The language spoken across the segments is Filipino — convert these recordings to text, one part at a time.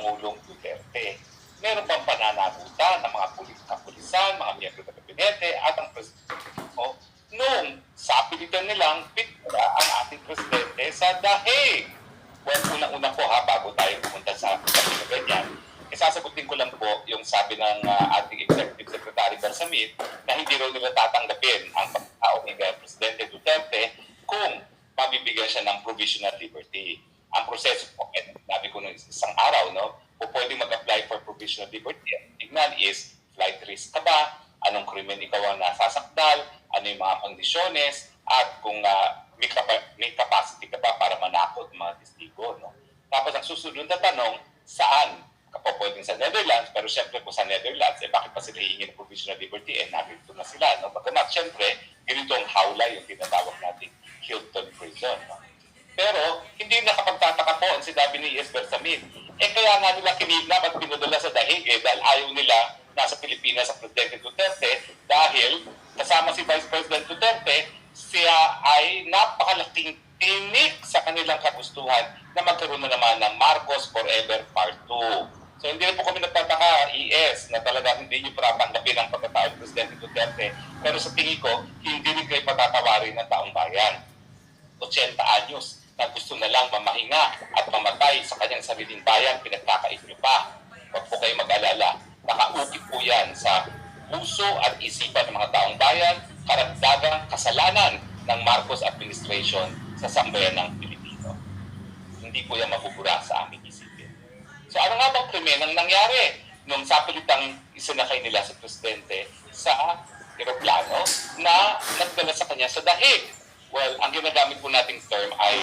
Pangulong Duterte. Meron bang pananagutan ng mga kapulisan, mga miyembro ng kabinete at ang presidente mo noong sapilitan nilang pitara ang ating presidente sa dahig? Well, unang-una po bago tayo pumunta sa ganyan, sasagutin ko lang po yung sabi ng ating Executive Secretary Bersamin na hindi raw nila tatanggapin ang pagkatao ni Presidente Duterte kung mabibigyan siya ng provisional liberty. Ang proseso po, sabi ko nung isang araw, kung pwedeng mag-apply for provisional liberty, tignan is, flight risk ka ba? Anong krimen ikaw ang nasasakdal? Ano yung mga kondisyones? At kung may capacity ka ba para manakot mga testigo? Tapos ang susunod na tanong, saan? Kapag pwedeng sa Netherlands, pero siyempre kung sa Netherlands, bakit pa sila hihingi ng provisional liberty? Narito na sila. Pagkamat, siyempre, ganito ang hawla yung tinatawag nating Hilton Prison. Pero, hindi nakapagtataka po ang sinabi ni E.S. Bersamin. Kaya nga nila kinidnap at pinadala sa dahig dahil ayaw nila nasa Pilipinas sa Presidente Duterte dahil kasama si Vice President Duterte, siya ay napakalaking tinik sa kanilang kagustuhan na magkaroon na naman ng Marcos Forever Part 2. So hindi rin po kami nagtataka, ES, na talaga hindi nyo pinapanggapin ang pagkatao ng Presidente Duterte. Pero sa tingin ko, hindi rin kayo patatawarin ng taong bayan. 80 anyos na gusto na lang mamahinga at mamatay sa kanyang sariling bayan, pinagkakait nyo pa. Huwag po kayo mag-alala. Nakaukit po yan sa puso at isipan ng mga taong bayan, karagdagang kasalanan ng Marcos administration sa sambayan ng Pilipino. Hindi po yan mabubura sa aming isipin. So ano nga bang krimen ang nangyari nung sapilitang isinakay nila sa presidente sa eroplano na nagdala sa kanya sa dahig? Well, ang ginagamit po nating term ay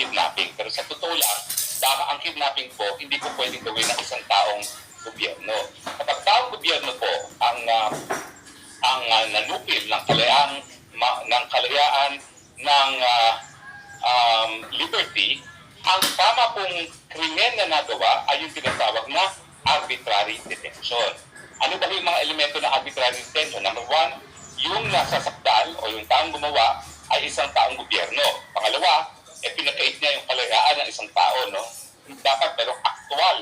kidnapping. Pero sa totoo lang, ang kidnapping po, hindi po pwedeng gawin ng isang taong gobyerno. Kapag taong gobyerno po ang nanupil ng kalayaan ng liberty, ang tama pong krimen na nagawa ay yung tinatawag na arbitrary detention. Ano ba yung mga elemento ng arbitrary detention? Number one, yung nasasakdal o yung taong gumawa ay isang taong gobyerno. Pangalawa, pinakait niya yung kalayaan ng isang tao. Dapat merong aktual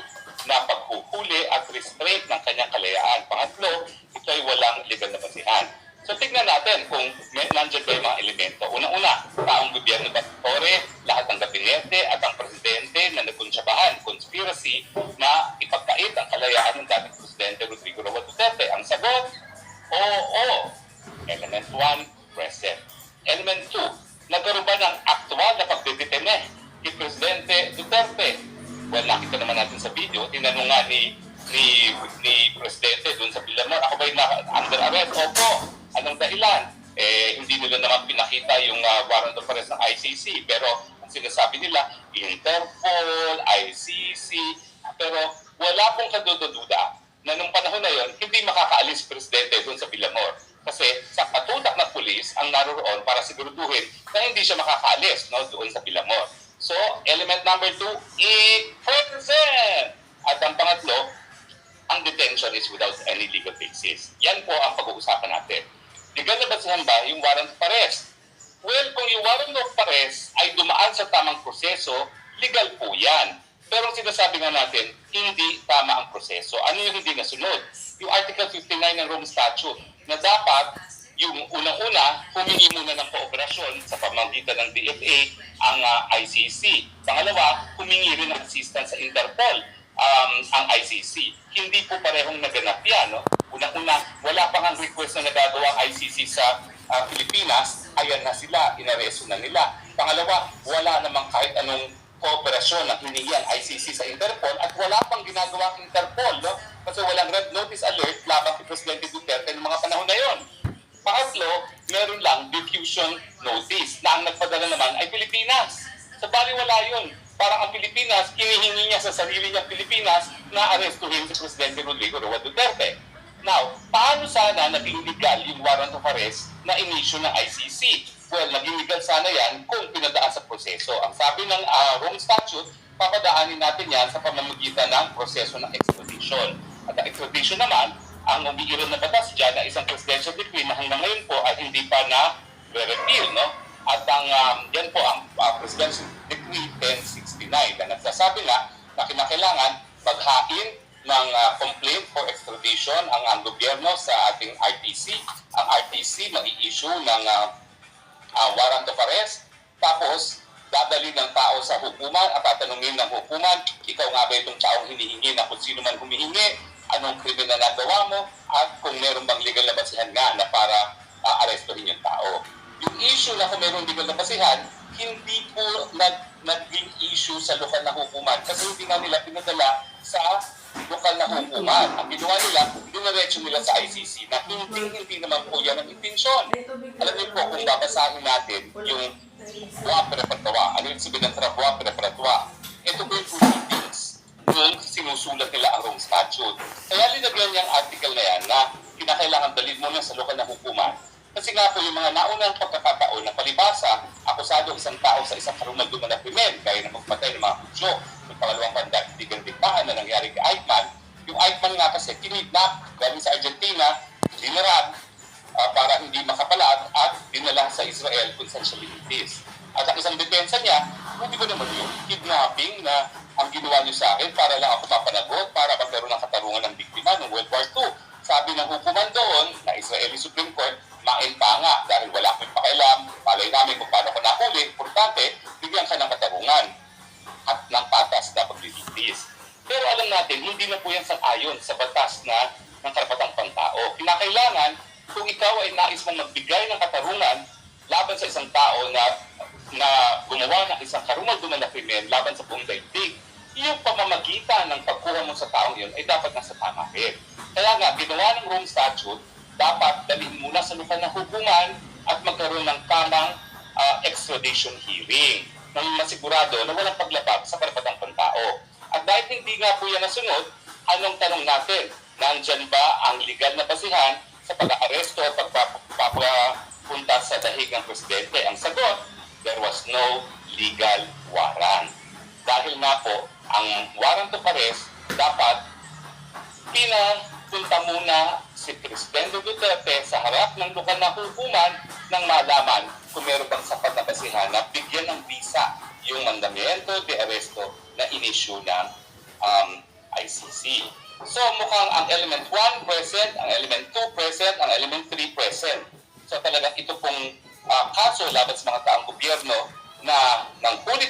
na paghuhuli at restraint ng kanyang kalayaan. Pangatlo, ito ay walang legal na basihan. So tignan natin kung nandiyan ba yung mga elemento. Unang-una, taong gobyerno Batore, lahat ng gabinete at ang presidente na nagkunsyabahan, conspiracy na ipagkait ang kalayaan ng dating presidente Rodrigo Roa Duterte. Ang sagot, oo. Element 1, present. Element 2, nagkaroon ba ng aktual na pagdedetene ni Presidente Duterte? Well, nakita naman natin sa video, tinanong nga ni Presidente doon sa Villamor, ako ba'y under arrest? Opo. Anong dahilan? Hindi nila naman pinakita yung warrant of arrest ng ICC. Pero ang sinasabi nila, Interpol, ICC, pero wala pong kadududa na nung panahon na yon, hindi makakaalis Presidente doon sa Villamor. Kasi sa patutak na pulis ang naroroon para siguraduhin na hindi siya makakaalis doon sa Villamor. So, element number 2, present! At ang pangatlo, ang detention is without any legal basis. Yan po ang pag-uusapan natin. Legal na basihan ba yung warrant of arrest? Well, kung yung warrant of arrest ay dumaan sa tamang proseso, legal po yan. Pero ang sinasabi nga natin, hindi tama ang proseso. Ano yung hindi nasunod? Yung Article 59 ng Rome Statute na dapat yung unang-una, humingi muna ng kooperasyon sa pamamagitan ng DFA ang ICC. Pangalawa, humingi rin ng assistance sa Interpol ang ICC. Hindi po parehong naganap yan. Unang-una, wala pang ang request na nagagawa ang ICC sa Pilipinas, ayan na sila, inareso na nila. Pangalawa, wala namang kahit anong kooperasyon na hiningi ang ICC sa Interpol at wala pang ginagawa ang Interpol kasi walang red notice alert laban kay Presidente Duterte ng mga panahon na yon. Pangatlo, meron lang diffusion notice na ang nagpadala naman ay Pilipinas. Sa bali wala yun. Parang ang Pilipinas, hinihingi niya sa sarili niyang Pilipinas na arestuhin si Presidente Rodrigo Roa Duterte. Now, paano sana naging legal yung warrant of arrest na inisyu ng ICC? Well, naging legal sana yan kung pinadaan sa proseso. Ang sabi ng Rome Statute, papadaanin natin yan sa pamamagitan ng proseso ng extradition. At ang extradition naman, ang umiiral na batas dyan na isang presidential decree na hanggang ngayon po ay hindi pa na repeal, At ang yan po ang Presidential Decree 1069 na nagsasabi na kinakailangan maghain ng complaint for extradition ang gobyerno sa ating ITC. Ang ITC mag-i-issue ng warrant of arrest. Tapos, dadali ng tao sa hukuman at tatanungin ng hukuman, ikaw nga ba itong taong hinihingi na kung sino man humihingi, anong krimen na nagawa mo, at kung meron bang legal na basihan nga na para arestuhin yung tao. Yung issue na kung meron legal na basihan, hindi po naging issue sa lokal na hukuman kasi hindi nga nila pinadala sa lokal na hukuman. Ang ginawa nila, dinaretso nila sa ICC na hindi naman po yan ang intensyon. Alam niyo po, kung babasahin natin yung buwa preparatoa, ano yung sabihin ng buwa preparatoa, ito po yung proceedings nung sinusulat nila ang Rome Statute. Kaya linagyan niyang article na yan na kinakailangan dalhin muna sa lokal na hukuman. Kasi nga po yung mga naunang pagkakataon na palibasa, akusado isang tao sa isang karumalduman na krimen, gaya ng magpatay ng mga kutso, yung pangalawang pandaigdigan digmaan na nangyari kay Eichmann. Yung Eichmann nga kasi kinidnap galing sa Argentina, dinarag para hindi makapalag at dinala sa Israel kung saan siya limitis. At ang isang depensa niya, hindi ko naman yung kidnapping na ang ginawa niyo sa akin para lang ako mapanagot, para magkaroon ng katarungan ng biktima ng World War II. Sabi ng hukuman doon na Israeli Supreme Court, main pa nga dahil wala akong pakialam, palay namin kung paano ko nahuli, importante, bigyan ka ng katarungan at ng patas na paglilitis. Pero alam natin, hindi na po yan sang-ayon sa batas na ng karapatang pantao. Kinakailangan, kung ikaw ay nais mong magbigay ng katarungan laban sa isang tao na gumawa ng isang karumal-dumal na krimen laban sa buong daigdig, yung pamamagitan ng pagkuha mo sa taong yun ay dapat nasa tama rin. Kaya nga, ginawa ng Rome Statute, dapat dalhin muna sa lokal na hukuman at magkaroon ng tamang extradition hearing nang masigurado na walang paglabag sa karapatang pantao. At dahil hindi nga po yan nasunod, anong tanong natin? Nandyan ba ang legal na basihan sa pag-aaresto at pagpapunta sa dahig ng presidente? Ang sagot, there was no legal warrant. Dahil nga po, ang warrant of arrest dapat pinapunta muna si Presidente Duterte sa harap ng lokal na hukuman nang malaman kung meron bang sapat na basihan na bigyan ng visa yung mandamiento de arresto na in-issue ng ICC. So mukhang ang element 1 present, ang element 2 present, ang element 3 present. So talagang ito pong kaso laban sa mga taong gobyerno na ng huli